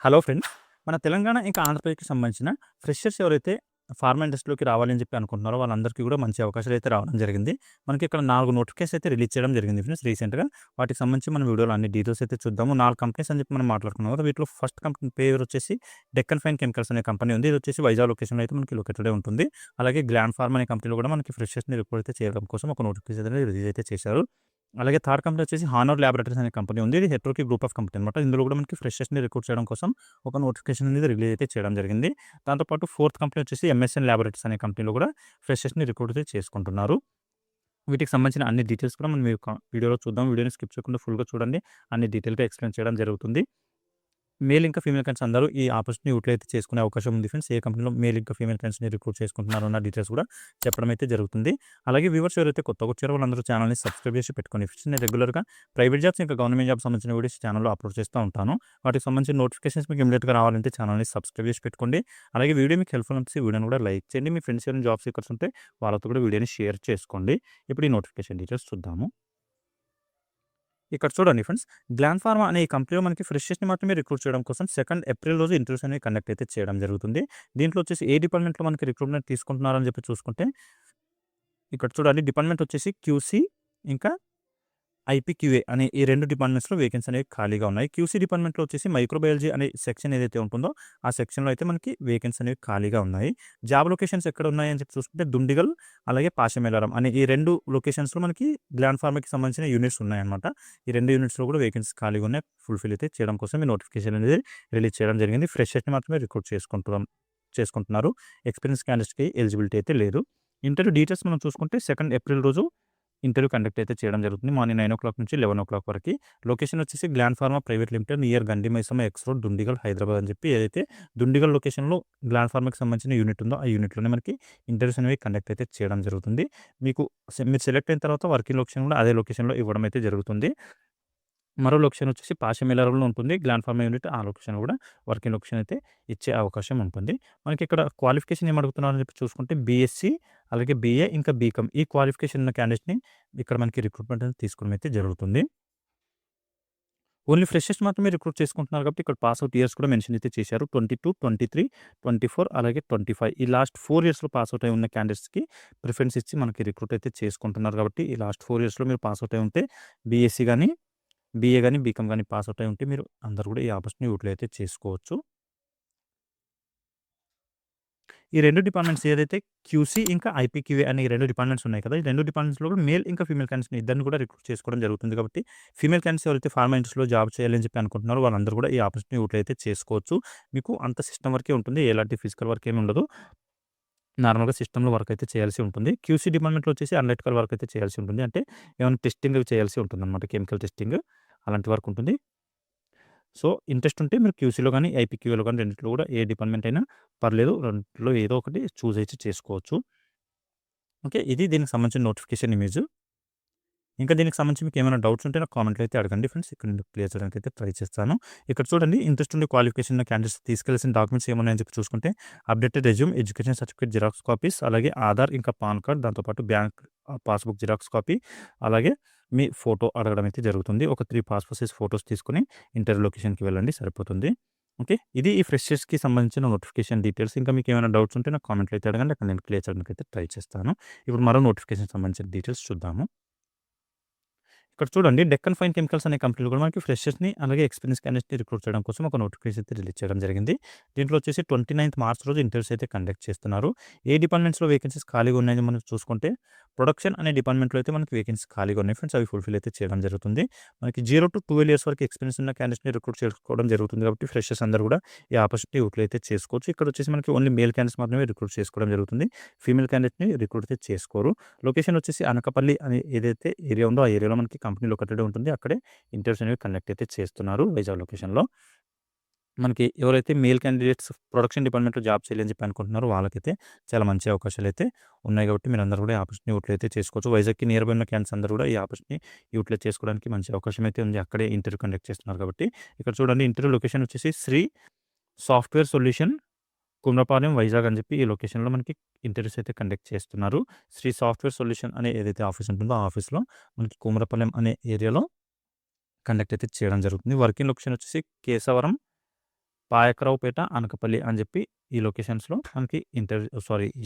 Hello friends. మన తెలంగాణ ఇంకా ఆంధ్రప్రదేశ్‌కి సంబంధించిన ఫ్రెషర్స్ ఎవరైతే ఫార్మా ఇండస్ట్రీలోకి రావాలని చెప్పి అనుకుంటున్నారో వాళ్ళందరికీ కూడా మంచి అవకాశాలైతే రావడం జరిగింది. మనకి ఇక్కడ 4 నోటిఫికేషన్స్ అయితే రిలీజ్ చేయడం జరిగింది ఫ్రెండ్స్ రీసెంట్‌గా. వాటికి సంబంధించి మన వీడియోలో అన్ని డీటెయిల్స్ అయితే చూద్దాము. 4 కంపెనీస్ అని చెప్పి మనం మాట్లాడుకున్నాం కదా! వీటిలో ఫస్ట్ కంపెనీ పేరు వచ్చేసి డెక్కన్ ఫైన్ కెమికల్స్ అనే కంపెనీ ఉంది. ఇది వచ్చేసి వైజాగ్ లొకేషన్‌లో అయితే మనకి లొకేటెడే ఉంటుంది. అలాగే గ్లాండ్ ఫార్మా అనే కంపెనీలో కూడా మనకి ఫ్రెషర్స్‌ని రిక్రూట్ అయితే చేయడం కోసం ఒక నోటిఫికేషన్ అనేది రిలీజ్ అయితే చేశారు. అలాగే థర్డ్ కంపెనీ వచ్చేసి హానర్ ల్యాబొరేటరీస్ అనే కంపెనీ ఉంది. ఇది హెట్రోకి గ్రూప్ ఆఫ్ కంపెనీ అనమాట. ఇందులో కూడా మనకి ఫ్రెషర్స్‌ని రిక్రూట్ చేయడం కోసం ఒక నోటిఫికేషన్ అనేది రిలీజ్ అయితే చేయడం జరిగింది. దాంతో పాటు ఫోర్త్ కంపెనీ వచ్చేసి ఎంఎస్ఎన్ ల్యాబొరేటరీస్ అనే కంపెనీలో కూడా ఫ్రెషర్స్‌ని రిక్రూట్ అయితే చేసుకుంటున్నారు. వీటికి సంబంధించిన అన్ని డీటెయిల్స్ కూడా మనం ఈ యొక్క వీడియోలో చూద్దాం. వీడియోని స్కిప్ చేయకుండా ఫుల్‌గా చూడండి. అన్ని డీటెయిల్‌గా ఎక్స్‌ప్లెయిన్ చేయడం జరుగుతుంది. మేల్ ఇంకా ఫీమేల్ క్యాండిడేట్స్ అందరూ ఈ ఆపర్చునిటీ యూటిలైజ్ చేసుకునే అవకాశం ఉంది ఫ్రెండ్స్. ఏ కంపెనీలో మేల్ ఇంకా ఫీమేల్ క్యాండిడేట్స్‌ని రిక్రూట్ చేసుకుంటున్నారో అన్న డీటెయిల్స్ కూడా చెప్పడం అయితే జరుగుతుంది. అలాగే వ్యూవర్స్ ఎవరైతే కొత్తగా వచ్చారో వాళ్ళందరూ ఛానల్‌ని సబ్స్క్రైబ్ చేసి పెట్టుకోండి ఫ్రెండ్స్. నేను రెగ్యులర్‌గా ప్రైవేట్ జాబ్స్ ఇంకా గవర్నమెంట్ జాబ్స్ సంబంధించిన వీడియోస్ ఛానల్‌లో అప్లోడ్ చేస్తూ ఉంటాను. వాటికి సంబంధించిన నోటిఫికేషన్స్ మీకు ఇమ్మీడియేట్‌గా రావాలంటే ఛానల్‌ని సబ్స్క్రైబ్ చేసి పెట్టుకోండి. అలాగే వీడియో మీకు హెల్ప్‌ఫుల్ అనిపిస్తే వీడియోని కూడా లైక్ చేయండి. మీ ఫ్రెండ్స్ ఎవరైనా జాబ్ సీకర్స్ ఉంటే వాళ్ళతో కూడా వీడియోని షేర్ చేసుకోండి. ఇప్పుడు ఈ నోటిఫికేషన్ డీటెయిల్స్ చూద్దాము. ఇక్కడ చూడండి ఫ్రెండ్స్. గ్లాండ్ ఫార్మా అనే ఈ కంపెనీలో మనకి ఫ్రెషర్స్‌ని మాత్రమే రిక్రూట్ చేయడం కోసం 2 ఏప్రిల్ రోజు ఇంటర్వ్యూస్ అనేవి కండక్ట్ అయితే చేయడం జరుగుతుంది. దీంట్లో వచ్చేసి ఏ డిపార్ట్మెంట్‌లో మనకి రిక్రూట్‌మెంట్ తీసుకుంటున్నారని చెప్పి చూసుకుంటే, ఇక్కడ చూడండి డిపార్ట్మెంట్ వచ్చేసి క్యూసీ ఇంకా ఐపీక్యూఏ అనే ఈ 2 డిపార్ట్మెంట్స్‌లో వేకెన్సీ అనేవి ఖాళీగా ఉన్నాయి. క్యూసీ డిపార్ట్మెంట్‌లో వచ్చేసి మైక్రోబయాలజీ అనే సెక్షన్ ఏదైతే ఉంటుందో, ఆ సెక్షన్‌లో అయితే మనకి వేకెన్సీ అనేవి ఖాళీగా ఉన్నాయి. జాబ్ లొకేషన్స్ ఎక్కడ ఉన్నాయని చెప్పి చూసుకుంటే దుండిగల్, అలాగే పాషమేలారం అనే ఈ 2 లొకేషన్స్‌లో మనకి గ్లాండ్ ఫార్మాకి సంబంధించిన యూనిట్స్ ఉన్నాయన్నమాట. ఈ 2 యూనిట్స్‌లో కూడా వేకెన్సీ ఖాళీగా ఉన్నాయి. ఫుల్‌ఫిల్ అయితే చేయడం కోసం ఈ నోటిఫికేషన్ అనేది రిలీజ్ చేయడం జరిగింది. ఫ్రెషర్స్‌ని మాత్రమే రిక్రూట్ చేసుకుంటున్నారు. ఎక్స్‌పీరియన్స్ క్యాండిడేట్స్‌కి ఎలిజిబిలిటీ అయితే లేదు. ఇంటర్వ్యూ డీటెయిల్స్ మనం చూసుకుంటే 2 ఏప్రిల్ రోజు ఇంటర్వ్యూ కండక్ట్ అయితే చేయడం జరుగుతుంది. మార్నింగ్ 9:00 నుంచి 11:00 వరకి. లొకేషన్ వచ్చేసి gland pharma private limited near గండి మైసమ్మ ఎక్స్ రోడ్ దుండిగల్ హైదరాబాద్ అని చెప్పి ఏదైతే దుండిగల్ లొకేషన్‌లో గ్లాండ్ ఫార్మాకి సంబంధించిన యూనిట్ ఉందో ఆ యూనిట్‌లోనే మనకి ఇంటర్వ్యూస్ అనేవి కండక్ట్ అయితే చేయడం జరుగుతుంది. మీకు మీరు సెలెక్ట్ అయిన తర్వాత వర్కింగ్ లొకేషన్ కూడా అదే లొకేషన్‌లో ఇవ్వడం అయితే జరుగుతుంది. మరో లొకేషన్ వచ్చేసి పాషమేలారంలో ఉంటుంది. గ్లాండ్ ఫార్మా యూనిట్ ఆ లొకేషన్ కూడా వర్కింగ్ లొకేషన్ అయితే ఇచ్చే అవకాశం ఉంటుంది. మనకి ఇక్కడ క్వాలిఫికేషన్ ఏమి అడుగుతున్నారని చెప్పి చూసుకుంటే బీఎస్సీ, అలాగే బీఏ ఇంకా బీకామ్ ఈ క్వాలిఫికేషన్ ఉన్న క్యాండిడేట్స్‌ని ఇక్కడ మనకి రిక్రూట్‌మెంట్ అనేది తీసుకోవడం అయితే జరుగుతుంది. ఓన్లీ ఫ్రెషర్స్ మాత్రమే రిక్రూట్ చేసుకుంటున్నారు కాబట్టి ఇక్కడ పాస్ అవుట్ ఇయర్స్ కూడా మెన్షన్ అయితే చేశారు. 22, 23, 24 అలాగే 25 ఈ లాస్ట్ 4 ఇయర్స్‌లో పాస్ అవుట్ అయి ఉన్న క్యాండిడేట్స్‌కి ప్రిఫరెన్స్ ఇచ్చి మనకి రిక్రూట్ అయితే చేసుకుంటున్నారు కాబట్టి ఈ లాస్ట్ 4 ఇయర్స్‌లో మీరు పాస్ అవుట్ అయి ఉంటే బీఎస్సీ గాని, బీఏ గాని, బీకామ్ గాని పాస్ అవుట్ అయి ఉంటే మీరు అందరూ కూడా ఈ ఆపర్చునిటీ యూటిలైజ్ అయితే చేసుకోవచ్చు. ఈ 2 డిపార్ట్మెంట్స్ ఏదైతే క్యూసీ ఇంకా ఐపీక్యూఏ అనే ఈ 2 డిపార్ట్మెంట్స్ ఉన్నాయి కదా! ఈ 2 డిపార్ట్మెంట్స్‌లో కూడా మేల్ ఇంకా ఫీమేల్ క్యాండిడేట్స్‌ని ఇద్దరిని కూడా రిక్రూట్ చేసుకోవడం జరుగుతుంది కాబట్టి, ఫీమేల్ క్యాండిడేట్స్ ఎవరైతే ఫార్మా ఇండస్ట్రీలో జాబ్ చేయాలి అని చెప్పి అనుకుంటున్నారో వాళ్ళందరూ కూడా ఈ ఆపర్చునిటీ యూటిలైజ్ అయితే చేసుకోవచ్చు. మీకు అంత సిస్టమ్ వర్కే ఉంటుంది. ఎలాంటి ఫిజికల్ వర్క్ ఏమి ఉండదు. నార్మల్‌గా సిస్టమ్‌లో వర్క్ అయితే చేయాల్సి ఉంటుంది. క్యూసీ డిపార్ట్మెంట్‌లో వచ్చేసి అనలిటికల్ వర్క్ అయితే చేయాల్సి ఉంటుంది. అంటే ఏమైనా టెస్టింగ్ అవి చేయాల్సి ఉంటుందన్నమాట. కెమికల్ టెస్టింగ్ అలాంటి వర్క్ ఉంటుంది. సో, ఇంట్రెస్ట్ ఉంటే మీరు క్యూసీలో గాని, ఐపీక్యూఏలో గాని రెండిట్లో కూడా ఏ డిపార్ట్మెంట్ అయినా పర్లేదు. రెండిట్లో ఏదో ఒకటి చూజ్ అయితే చేసుకోవచ్చు. ఓకే. ఇది దీనికి సంబంధించిన నోటిఫికేషన్ ఇమేజ్. ఇంకా దీనికి సంబంధించి మీకు ఏమైనా డౌట్స్ ఉంటే నాకు కామెంట్‌లో అయితే అడగండి ఫ్రెండ్స్. ఇక్కడ నేను క్లియర్ చేయడానికి అయితే ట్రై చేస్తాను. ఇక్కడ చూడండి ఇంట్రెస్ట్ ఉండి క్వాలిఫికేషన్ ఉన్న క్యాండిడేట్స్ తీసుకెళ్లాల్సిన డాక్యుమెంట్స్ ఏమున్నాయని చెప్పి చూసుకుంటే updated resume, education certificate xerox copies, అలాగే ఆధార్ ఇంకా పాన్ కార్డ్ దాంతో పాటు బ్యాంక్ పాస్‌బుక్ జిరాక్స్ కాపీ, అలాగే మీ ఫోటో అడగడం అయితే జరుగుతుంది. ఒక 3 పాస్‌పోర్ట్ సైజ్ ఫోటోస్ తీసుకొని ఇంటర్వ్యూ లొకేషన్‌కి వెళ్ళండి సరిపోతుంది. ఓకే. ఇది ఈ ఫ్రెషర్స్‌కి సంబంధించిన నోటిఫికేషన్ డీటెయిల్స్. ఇంకా మీకు ఏమైనా డౌట్స్ ఉంటే నాకు కామెంట్‌లో అయితే అడగండి. అక్కడ నేను క్లియర్ చేయడానికి అయితే ట్రై చేస్తాను. ఇప్పుడు మరో నోటిఫికేషన్‌కి సంబంధించిన డీటెయిల్స్ చూద్దాము. ఇక్కడ చూడండి డెక్కన్ ఫైన్ కెమికల్స్ అనే కంపెనీలో కూడా మనకి ఫ్రెషర్స్‌ని అలాగే ఎక్స్‌పీరియన్స్ క్యాండిడేట్స్‌ని రిక్రూట్ చేయడం కోసం ఒక నోటిఫికేషన్ అయితే రిలీజ్ చేయడం జరిగింది. దీంట్లో వచ్చేసి 29థ్ మార్చ్ రోజు ఇంటర్వ్యూస్ అయితే కండక్ట్ చేస్తున్నారు. ఏ డిపార్ట్మెంట్స్‌లో వేకెన్సీస్ ఖాళీగా ఉన్నాయని మనం చూసుకుంటే ప్రొడక్షన్ అనే డిపార్ట్మెంట్‌లో అయితే మనకి వేకెన్సీస్ ఖాళీగా ఉన్నాయి ఫ్రెండ్స్. అవి ఫుల్‌ఫిల్ అయితే చేయడం జరుగుతుంది. మనకి 0-12 ఇయర్స్ వరకు ఎక్స్‌పీరియన్స్ ఉన్న క్యాండిడేట్స్‌ని రిక్రూట్ చేసుకోవడం జరుగుతుంది కాబట్టి ఫ్రెషర్స్ అందరూ కూడా ఈ ఆపర్చునిటీ యూటిలైజ్ అయితే చేసుకోవచ్చు. ఇక్కడ వచ్చేసి మనకి ఓన్లీ మేల్ క్యాండిడేట్స్ మాత్రమే రిక్రూట్ చేసుకోవడం జరుగుతుంది. ఫీమేల్ క్యాండిడేట్‌ని రిక్రూట్ అయితే చేసుకోరు. లొకేషన్ వచ్చేసి అనకాపల్లి అనే ఏదైతే ఏరియా ఉందో ఆ ఏరియాలో మనకి కంపెనీ లొకేటెడ్ ఉంటుంది. అక్కడే ఇంటర్వ్యూస్ అనేవి కండక్ట్ అయితే చేస్తున్నారు వైజాగ్ లొకేషన్‌లో. మనకి ఎవరైతే మేల్ క్యాండిడేట్స్ ప్రొడక్షన్ డిపార్ట్మెంట్‌లో జాబ్ చేయాలని చెప్పి అనుకుంటున్నారో వాళ్ళకైతే చాలా మంచి అవకాశాలైతే ఉన్నాయి కాబట్టి మీరందరూ కూడా ఈ ఆపర్చునిటీ యూటిలైజ్ అయితే చేసుకోవచ్చు. వైజాగ్‌కి నియర్ బై ఉన్న క్యాండిడేట్స్ అందరూ కూడా ఈ ఆపర్చునిటీ యూటిలైజ్ చేసుకోవడానికి మంచి అవకాశం అయితే ఉంది. అక్కడే ఇంటర్వ్యూ కండక్ట్ చేస్తున్నారు కాబట్టి. ఇక్కడ చూడండి ఇంటర్వ్యూ లొకేషన్ వచ్చేసి శ్రీ సాఫ్ట్‌వేర్ సొల్యూషన్ కుమ్రపాలెం, వైజాగ్ అని చెప్పి ఈ లొకేషన్‌లో మనకి ఇంటర్వ్యూస్ అయితే కండక్ట్ చేస్తున్నారు. శ్రీ సాఫ్ట్‌వేర్ సొల్యూషన్ అనే ఏదైతే ఆఫీస్ ఉంటుందో ఆ ఆఫీస్‌లో మనకి కుమ్రపాలెం అనే ఏరియాలో కండక్ట్ అయితే చేయడం జరుగుతుంది. వర్కింగ్ లొకేషన్ వచ్చేసి కేశవరం, పాయకరావుపేట, అనకాపల్లి అని చెప్పి ఈ లొకేషన్స్‌లో మనకి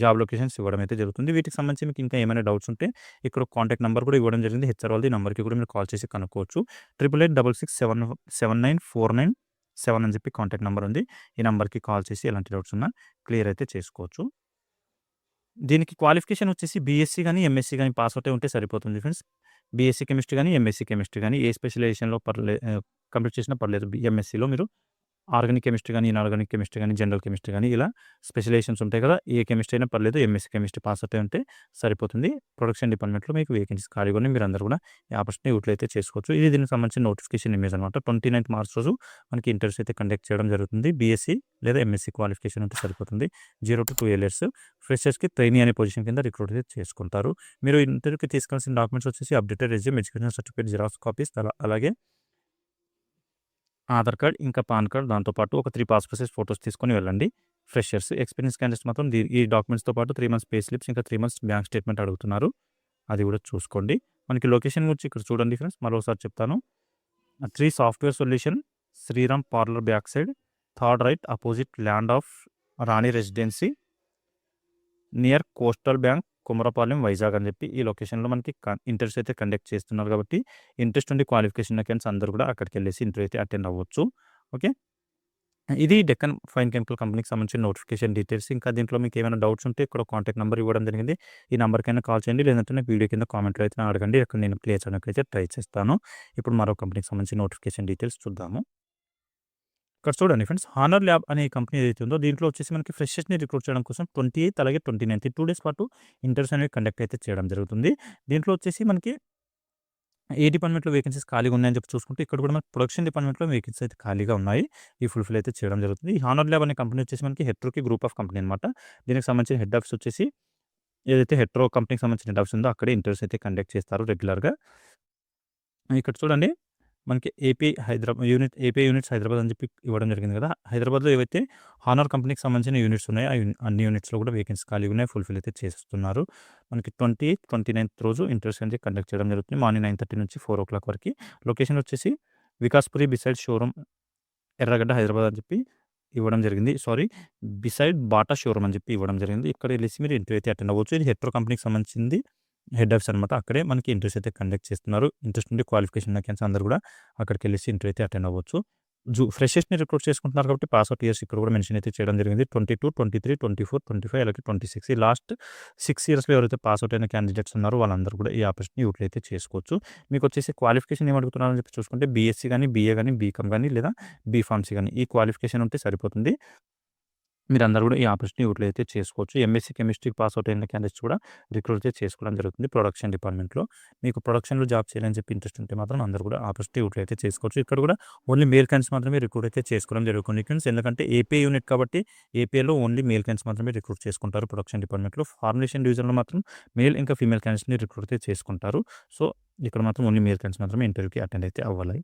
జాబ్ లొకేషన్స్ ఇవ్వడం అయితే జరుగుతుంది. వీటికి సంబంధించి మీకు ఇంకా ఏమైనా డౌట్స్ ఉంటే ఇక్కడ కాంటాక్ట్ నంబర్ కూడా ఇవ్వడం జరిగింది. హెచ్ఆర్ వాళ్ళది. ఈ నంబర్‌కి కూడా మీరు కాల్ చేసి కనుక్కోవచ్చు. 8886679497 అని చెప్పి కాంటాక్ట్ నంబర్ ఉంది. ఈ నంబర్‌కి కాల్ చేసి ఎలాంటి డౌట్స్ ఉన్నా క్లియర్ అయితే చేసుకోవచ్చు. దీనికి క్వాలిఫికేషన్ వచ్చేసి బీఎస్సీ గాని, ఎంఎస్సీ గాని పాస్ అవుట్ అయి ఉంటే సరిపోతుంది ఫ్రెండ్స్. బీఎస్సీ కెమిస్ట్రీ గాని, ఎంఎస్సీ కెమిస్ట్రీ గాని ఏ స్పెషలైజేషన్‌లో కంప్లీట్ చేసినా పర్లేదు. ఎంఎస్సీలో మీరు ఆర్గానిక్ కెమిస్ట్రీ గాని, ఇనార్గానిక్ కెమిస్ట్రీ గాని, జనరల్ కెమిస్ట్రీ గాని ఇలా స్పెషలైజేషన్స్ ఉంటాయి కదా! ఏ కెమిస్ట్రీ అయినా పర్లేదు. ఎంఎస్సీ కెమిస్ట్రీ పాస్ అవుట్ అయి ఉంటే సరిపోతుంది. ప్రొడక్షన్ డిపార్ట్మెంట్‌లో మీకు వేకెన్సీస్ ఖాళీగా ఉన్నాయి. మీరందరూ కూడా ఈ ఆపర్చునిటీ యూటిలైజ్ అయితే చేసుకోవచ్చు. ఇది దీనికి సంబంధించిన నోటిఫికేషన్ ఇమేజ్ అనమాట. 29th మార్చ్ రోజు మనకి ఇంటర్వ్యూస్ అయితే కండక్ట్ చేయడం జరుగుతుంది. బీఎస్సీ లేదా ఎంఎస్సీ క్వాలిఫికేషన్ ఉంటే సరిపోతుంది. 0-2 ఇయర్స్ ఫ్రెషర్స్‌కి ట్రైనీ అనే పొజిషన్ కింద రిక్రూట్ అయితే చేసుకుంటారు. మీరు ఇంటర్వ్యూకి తీసుకోవాల్సిన డాక్యుమెంట్స్ వచ్చేసి updated resume, education certificate xerox copies అలాగే ఆధార్ కార్డ్, ఇంకా పాన్ కార్డ్, దాంతో పాటు ఒక 3 పాస్‌పోర్ట్ సైజ్ ఫోటోస్ తీసుకొని వెళ్ళండి. ఫ్రెషర్స్. ఎక్స్‌పీరియన్స్ క్యాండిడేట్స్ మాత్రం ఈ డాక్యుమెంట్స్‌తో పాటు 3 మంత్స్ పే స్లిప్స్, ఇంకా 3 మంత్స్ బ్యాంక్ స్టేట్మెంట్ అడుగుతున్నారు. అది కూడా చూసుకోండి. మనకి లొకేషన్ గురించి ఇక్కడ చూడండి ఫ్రెండ్స్. మరోసారి చెప్తాను. 3 software solution, Sriram parlour back side, third right opposite land of Rani residency, near coastal bank, Kumarapalem, Vizag అని చెప్పి ఈ లొకేషన్‌లో మనకి ఇంటర్వ్యూస్ అయితే కండక్ట్ చేస్తున్నారు కాబట్టి ఇంట్రెస్ట్ ఉండి క్వాలిఫికేషన్ ఉన్న క్యాండిడేట్స్ అందరూ కూడా అక్కడికెళ్ళేసి ఇంటర్వ్యూ అయితే అటెండ్ అవ్వచ్చు. ఓకే. ఇది డెక్కన్ ఫైన్ కెమికల్ కంపెనీకి సంబంధించిన నోటిఫికేషన్ డీటెయిల్స్. ఇంకా దీంట్లో మీకు ఏమైనా డౌట్స్ ఉంటే ఇక్కడ కాంటాక్ట్ నంబర్ ఇవ్వడం జరిగింది. ఈ నంబర్‌కైనా కాల్ చేయండి. లేదంటే నాకు వీడియో కింద కామెంట్‌లో అయితే అడగండి. అక్కడ నేను క్లియర్ చేయడానికి అయితే ట్రై చేస్తాను. ఇప్పుడు మరో కంపెనీకి సంబంధించిన నోటిఫికేషన్ డీటెయిల్స్ చూద్దాము. ఇక్కడ చూడండి ఫ్రెండ్స్, హానర్ ల్యాబ్ అనే కంపెనీ ఏదైతే ఉందో దీంట్లో వచ్చేసి మనకి ఫ్రెషర్స్‌ని రిక్రూట్ చేయడం కోసం 28th అలాగే 29th 2 డేస్ పాటు ఇంటర్వ్యూస్ అనేవి కండక్ట్ అయితే చేయడం జరుగుతుంది. దీంట్లో వచ్చేసి మనకి ఏ డిపార్ట్మెంట్‌లో వేకెన్సీస్ ఖాళీగా ఉన్నాయని చెప్పి చూసుకుంటే ఇక్కడ కూడా మనకి ప్రొడక్షన్ డిపార్ట్మెంట్‌లో వేకెన్సీస్ అయితే ఖాళీగా ఉన్నాయి. ఈ ఫుల్‌ఫిల్ అయితే చేయడం జరుగుతుంది. ఈ హానర్ ల్యాబ్ అనే కంపెనీ వచ్చేసి మనకి హెట్రోకి గ్రూప్ ఆఫ్ కంపెనీ అనమాట. దీనికి సంబంధించిన హెడ్ ఆఫీస్ వచ్చేసి ఏదైతే హెట్రో కంపెనీకి సంబంధించిన హెడ్ ఆఫీస్ ఉందో అక్కడే ఇంటర్వ్యూస్ అయితే కండక్ట్ చేస్తారు రెగ్యులర్‌గా. ఇక్కడ చూడండి మనకి ఏపీ యూనిట్స్ హైదరాబాద్ అని చెప్పి ఇవ్వడం జరిగింది కదా! హైదరాబాద్‌లో ఏవైతే హానర్ కంపెనీకి సంబంధించిన యూనిట్స్ ఉన్నాయో అన్ని యూనిట్స్‌లో కూడా వేకెన్సీ ఖాళీగా ఉన్నాయి. ఫుల్‌ఫిల్ అయితే చేస్తున్నారు. మనకి 29th రోజు ఇంటర్వ్యూస్ అనేది కండక్ట్ చేయడం జరుగుతుంది. మార్నింగ్ 9:30 నుంచి 4:00 వరకి. లొకేషన్ వచ్చేసి వికాస్‌పురి బిసైడ్ షోరూమ్, ఎర్రగడ్డ, హైదరాబాద్ అని చెప్పి ఇవ్వడం జరిగింది. బిసైడ్ బాటా షోరూమ్ అని చెప్పి ఇవ్వడం జరిగింది. ఇక్కడ వెళ్ళేసి మీరు ఇంటర్వ్యూ అయితే అటెండ్ అవ్వచ్చు. ఇది హెట్రో కంపెనీకి సంబంధించింది హెడ్ ఆఫీస్ అనమాట. అక్కడే మనకి ఇంటర్వ్యూస్ అయితే కండక్ట్ చేస్తున్నారు. ఇంట్రెస్ట్ ఉండి క్వాలిఫికేషన్ ఉన్న క్యాండిడేట్స్ అందరూ కూడా అక్కడికెళ్ళేసి ఇంటర్వ్యూ అయితే అటెండ్ అవ్వచ్చు. ఫ్రెషర్స్‌ని రిక్రూట్ చేసుకుంటున్నారు కాబట్టి పాస్ అవుట్ ఇయర్స్ ఇక్కడ కూడా మెన్షన్ అయితే చేయడం జరిగింది. 22, 23, 24, 25 అలాగే 26 ఈ లాస్ట్ 6 ఇయర్స్‌లో ఎవరైతే పాస్ అవుట్ అయిన క్యాండిడేట్స్ ఉన్నారో వాళ్ళందరూ కూడా ఈ ఆపర్చునిటీ యూటిలైజ్ అయితే చేసుకోవచ్చు. మీకు వచ్చేసి క్వాలిఫికేషన్ ఏమి అడుగుతున్నారని చెప్పి చూసుకుంటే బీఎస్సీ గాని, బీఏ గాని, బీకామ్ గాని లేదా బీఫార్మసీ గాని ఈ క్వాలిఫికేషన్ ఉంటే సరిపోతుంది. మీరందరూ కూడా ఈ ఆపర్చునిటీ యూటిలైజ్ అయితే చేసుకోవచ్చు. ఎంఎస్సీ కెమిస్ట్రీ పాస్ అవుట్ అయిన క్యాండిడేట్స్ కూడా రిక్రూట్ అయితే చేసుకోవడం జరుగుతుంది ప్రొడక్షన్ డిపార్ట్మెంట్‌లో. మీకు ప్రొడక్షన్‌లో జాబ్ చేయాలని చెప్పి ఇంట్రెస్ట్ ఉంటే మాత్రం అందరూ కూడా ఆపర్చునిటీ యూటిలైజ్ అయితే చేసుకోవచ్చు. ఇక్కడ కూడా ఓన్లీ మేల్ క్యాండిడేట్స్ మాత్రమే రిక్రూట్ అయితే చేసుకోవడం జరుగుతుంది ఫ్రెండ్స్. ఎందుకంటే ఏపీ యూనిట్ కాబట్టి ఏపీలో ఓన్లీ మేల్ క్యాండిడేట్స్ మాత్రమే రిక్రూట్ చేసుకుంటారు ప్రొడక్షన్ డిపార్ట్మెంట్‌లో. ఫార్ములేషన్ డివిజన్‌లో మాత్రం మేల్ ఇంకా ఫీమేల్ క్యాండిడేట్స్‌ని రిక్రూట్ అయితే చేసుకుంటారు. సో, ఇక్కడ మాత్రం ఓన్లీ మేల్ క్యాండిడేట్స్ మాత్రమే ఇంటర్వ్యూకి అటెండ్ అయితే అవ్వాలి.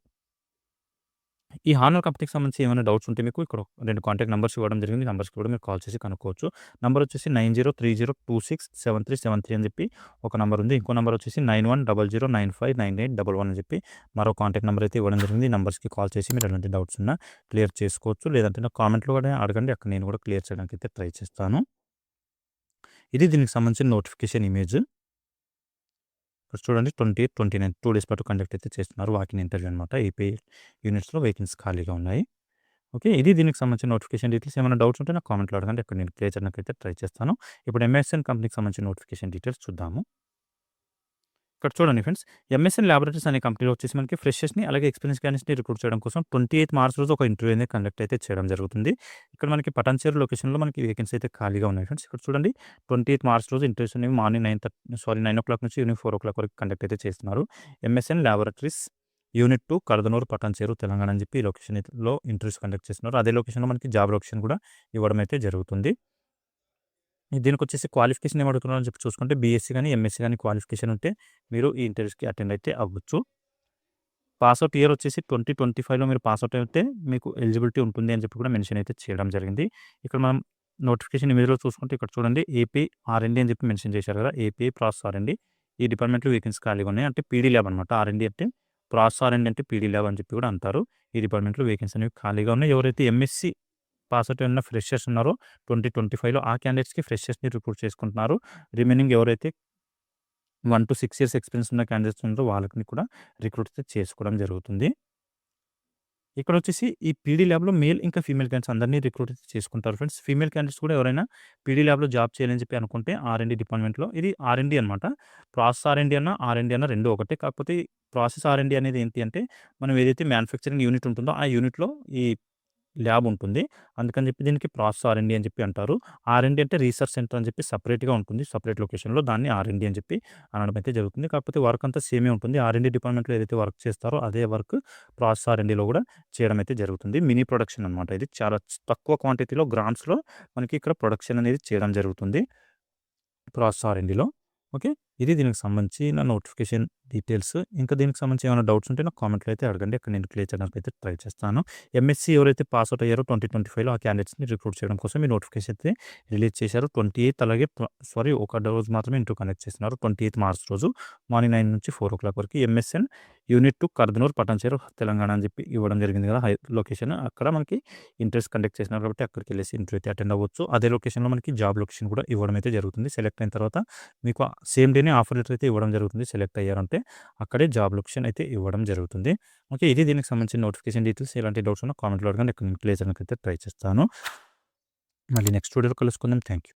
ఈ హానర్ కంపెనీకి సంబంధించి ఏమైనా డౌట్స్ ఉంటే మీకు ఇక్కడ 2 కాంటాక్ట్ నంబర్స్ ఇవ్వడం జరిగింది. ఈ నంబర్స్‌కి కూడా మీరు కాల్ చేసి కనుక్కోవచ్చు. నంబర్ వచ్చేసి 9030267373 అని చెప్పి ఒక నంబర్ ఉంది. ఇంకో నంబర్ వచ్చేసి 9100959811 అని చెప్పి మరో కాంటాక్ట్ నంబర్ అయితే ఇవ్వడం జరిగింది. ఈ నంబర్స్‌కి కాల్ చేసి మీరు ఎలాంటి డౌట్స్ ఉన్నా క్లియర్ చేసుకోవచ్చు. లేదంటే నాకు కామెంట్‌లో కూడా అడగండి. అక్కడ నేను కూడా క్లియర్ చేయడానికి అయితే ట్రై చేస్తాను. ఇది దీనికి సంబంధించిన నోటిఫికేషన్ ఇమేజ్. ఇక్కడ చూడండి 28, 29 2 డేస్ పాటు కండక్ట్ అయితే చేస్తున్నారు. వాకిన్ ఇంటర్వ్యూ అనమాట. ఏపీ యూనిట్స్‌లో వేకెన్సీ ఖాళీగా ఉన్నాయి. ఓకే. ఇది దీనికి సంబంధించిన నోటిఫికేషన్ డీటెయిల్స్. ఏమైనా డౌట్స్ ఉంటే నాకు కామెంట్‌లో అడగండి. అక్కడ నేను క్లియర్ చేయడానికైతే ట్రై చేస్తాను. ఇప్పుడు ఎంఎస్ఎన్ కంపెనీకి సంబంధించిన నోటిఫికేషన్ డీటెయిల్స్ చూద్దాము. ఇక్కడ చూడండి ఫ్రెండ్స్, ఎంఎస్ఎన్ ల్యాబొరేటరీస్ అనే కంపెనీలో వచ్చేసి మనకి ఫ్రెషర్స్‌ని అలాగే ఎక్స్‌పీరియన్స్ క్యాండిడేట్స్‌ని రిక్రూట్ చేయడం కోసం 28 మార్చ్ రోజు ఒక ఇంటర్వ్యూ అనేది కండక్ట్ అయితే చేయడం జరుగుతుంది. ఇక్కడ మనకి పటాన్‌చెరు లొకేషన్‌లో మనకి వేకెన్సీ అయితే ఖాళీగా ఉన్నాయి ఫ్రెండ్స్. ఇక్కడ చూడండి 28 మార్చ్ రోజు ఇంటర్వ్యూస్ అనేవి మార్నింగ్ 9:00 నుంచి ఈవినింగ్ 4:00 వరకు కండక్ట్ అయితే చేస్తున్నారు. MSN laboratories unit 2 Kadadanuru, Patancheru, Telangana అని చెప్పి ఈ లొకేషన్‌లో ఇంటర్వ్యూస్ కండక్ట్ చేస్తున్నారు. అదే లొకేషన్‌లో మనకి జాబ్ లొకేషన్ కూడా ఇవ్వడం అయితే జరుగుతుంది. దీనికొచ్చేసి క్వాలిఫికేషన్ ఏమి అడుగుతున్నారని చెప్పి చూసుకుంటే బీఎస్సీ గాని, ఎంఎస్సీ గాని క్వాలిఫికేషన్ ఉంటే మీరు ఈ ఇంటర్వ్యూస్‌కి అటెండ్ అయితే అవ్వచ్చు. పాస్ అవుట్ ఇయర్ వచ్చేసి 2025లో మీరు పాస్ అవుట్ అయితే మీకు ఎలిజిబిలిటీ ఉంటుంది అని చెప్పి కూడా మెన్షన్ అయితే చేయడం జరిగింది. ఇక్కడ మనం నోటిఫికేషన్ ఇమేజ్‌లో చూసుకుంటే ఇక్కడ చూడండి ఏపీ ఆర్&డి అని చెప్పి మెన్షన్ చేశారు కదా! ఏపీ ప్రాసెస్ ఆర్&డి ఈ డిపార్ట్మెంట్‌లో వేకెన్సీ ఖాళీగా ఉన్నాయి. అంటే పీడీ ల్యాబ్ అనమాట. ఆర్&డి అంటే ప్రాసెస్ ఆర్&డి అంటే పీడీ ల్యాబ్ అని చెప్పి కూడా అంటారు. ఈ డిపార్ట్మెంట్‌లో వేకెన్సీ అనేవి ఖాళీగా ఉన్నాయి. ఎవరైతే ఎంఎస్సీ పాస్ అవుట్ అయిన ఫ్రెషర్స్ ఉన్నారో 2025లో ఆ క్యాండిడేట్స్‌కి ఫ్రెషర్స్‌ని రిక్రూట్ చేసుకుంటున్నారు. రిమైనింగ్ ఎవరైతే 1-6 ఇయర్స్ ఎక్స్‌పీరియన్స్ ఉన్న క్యాండిడేట్స్ ఉన్నారో వాళ్ళని కూడా రిక్రూట్ చేసుకోవడం జరుగుతుంది. ఇక్కడొచ్చేసి ఈ పీడీ ల్యాబ్‌లో మేల్ ఇంకా ఫీమేల్ క్యాండిడేట్స్ అందరిని రిక్రూట్ చేసుకుంటారు ఫ్రెండ్స్. ఫీమేల్ క్యాండిడేట్స్ కూడా ఎవరైనా పీడీ ల్యాబ్‌లో జాబ్ చేయాలని చెప్పి అనుకుంటే ఆర్&డి డిపార్ట్మెంట్‌లో ఇది ఆర్&డి అనమాట. ప్రాసెస్ ఆర్&డి అన్నా, ఆర్&డి అన్నా 2 ఒకటే. కాకపోతే ప్రాసెస్ ఆర్&డి అనేది ఏంటి అంటే మనం ఏదైతే మ్యానుఫ్యాక్చరింగ్ యూనిట్ ఉంటుందో ఆ యూనిట్‌లో ఈ ల్యాబ్ ఉంటుంది. అందుకని చెప్పి దీనికి ప్రాసెస్ ఆర్&డి అని చెప్పి అంటారు. ఆర్&డి అంటే రీసెర్చ్ సెంటర్ అని చెప్పి సెపరేట్‌గా ఉంటుంది. సెపరేట్ లొకేషన్‌లో దాన్ని ఆర్&డి అని చెప్పి అనడం అయితే జరుగుతుంది. కాకపోతే వర్క్ అంతా సేమే ఉంటుంది. ఆర్&డి డిపార్ట్మెంట్‌లో ఏదైతే వర్క్ చేస్తారో అదే వర్క్ ప్రాసెస్ ఆర్&డిలో కూడా చేయడం అయితే జరుగుతుంది. మినీ ప్రొడక్షన్ అనమాట. ఇది చాలా తక్కువ క్వాంటిటీలో గ్రామ్స్‌లో మనకి ఇక్కడ ప్రొడక్షన్ అనేది చేయడం జరుగుతుంది. ప్రాసెస్ ఆర్&డిలో. ఓకే. ఇది దీనికి సంబంధించిన నోటిఫికేషన్ డీటెయిల్స్. ఇంకా దీనికి సంబంధించి ఏమైనా డౌట్స్ ఉంటే నాకు కామెంట్‌లో అయితే అడగండి. అక్కడ నేను క్లియర్ చేయడానికి అయితే ట్రై చేస్తాను. ఎంఎస్‌సి ఎవరైతే పాస్ అవుట్ అయ్యారో 2025లో ఆ క్యాండిడేట్స్‌ని రిక్రూట్ చేయడం కోసం ఈ నోటిఫికేషన్ అయితే రిలీజ్ చేశారు. 28థ్ అలాగే ఒక రోజు మాత్రమే ఇంటర్వ్యూ కండక్ట్ చేస్తున్నారు. 28థ్ మార్చ్ రోజు మార్నింగ్ 9 నుంచి 4:00 వరకు ఎంఎస్ఎన్ యూనిట్ 2 కర్దనూర్ పటాన్‌చెరు తెలంగాణ అని చెప్పి ఇవ్వడం జరిగింది కదా! లొకేషన్. అక్కడ మనకి ఇంటర్వ్యూస్ కండక్ట్ చేసినారు కాబట్టి అక్కడికెళ్ళేసి ఇంటర్వ్యూ అయితే అటెండ్ అవ్వచ్చు. అదే లొకేషన్‌లో మనకి జాబ్ లొకేషన్ కూడా ఇవ్వడం అయితే జరుగుతుంది. సెలెక్ట్ అయిన తర్వాత మీకు సేమ్ డేనే ఆఫర్ లెటర్ అయితే ఇవ్వడం జరుగుతుంది. సెలెక్ట్ అయ్యారంటే అక్కడే జాబ్ లొకేషన్ అయితే ఇవ్వడం జరుగుతుంది. ఓకే. ఇది దీనికి సంబంధించిన నోటిఫికేషన్ డీటెయిల్స్. ఎలాంటి డౌట్స్ ఉన్నా కామెంట్‌లో అడగండి. ఇక్కడ నేను క్లియర్ చేయడానికి అయితే ట్రై చేస్తాను. మళ్ళీ నెక్స్ట్ వీడియోలో కలుసుకుందాం. Thank you.